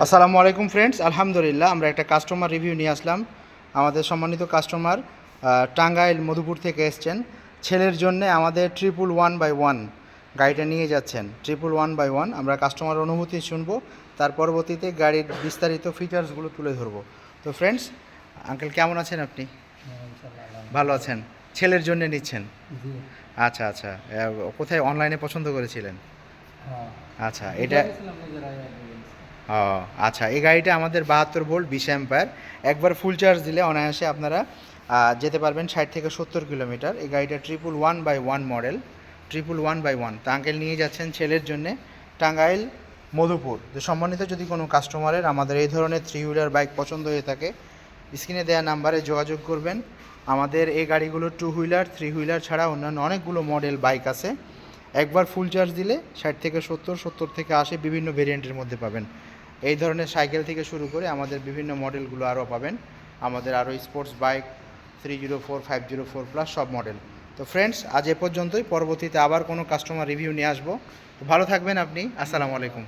আসসালামু আলাইকুম ফ্রেন্ডস, আলহামদুলিল্লাহ আমরা একটা কাস্টমার রিভিউ নিয়ে আসলাম। আমাদের সম্মানিত কাস্টমার টাঙ্গাইল মধুপুর থেকে এসছেন। ছেলের জন্য আমাদের 111/1 গাড়িটা নিয়ে যাচ্ছেন। 111/1 আমরা কাস্টমার অনুভূতি শুনবো, তার পরবর্তীতে গাড়ির বিস্তারিত ফিচার্সগুলো তুলে ধরবো। তো ফ্রেন্ডস, আঙ্কেল কেমন আছেন আপনি? ভালো আছেন? ছেলের জন্য নিচ্ছেন? আচ্ছা আচ্ছা, কোথায় অনলাইনে পছন্দ করেছিলেন? আচ্ছা, এটা ও আচ্ছা, এই গাড়িটা আমাদের 72 ভোল্ট 20 অ্যাম্পায়ার। একবার ফুল চার্জ দিলে অনায়াসে আপনারা যেতে পারবেন 60 থেকে 70 কিলোমিটার। এই গাড়িটা 111/1 মডেল, 111/1। তা আঙ্কেল নিয়ে যাচ্ছেন ছেলের জন্যে টাঙ্গাইল মধুপুর। তো সম্মানিত যদি কোনো কাস্টমারের আমাদের এই ধরনের 3 হুইলার বাইক পছন্দ হয়ে থাকে, স্ক্রিনে দেওয়া নাম্বারে যোগাযোগ করবেন। আমাদের এই গাড়িগুলো 2 হুইলার 3 হুইলার ছাড়া অন্যান্য অনেকগুলো মডেল বাইক আছে। একবার ফুল চার্জ দিলে 60 থেকে 70, 70 থেকে 80 বিভিন্ন ভেরিয়েন্টের মধ্যে পাবেন। এই ধরনের সাইকেল থেকে শুরু করে আমাদের বিভিন্ন মডেলগুলো আরও পাবেন। আমাদের আরও স্পোর্টস বাইক 304, 504 প্লাস সব মডেল। তো ফ্রেন্ডস, আজ এ পর্যন্তই। পরবর্তীতে আবার কোনো কাস্টমার রিভিউ নিয়ে আসবো। ভালো থাকবেন আপনি। আসসালামু আলাইকুম।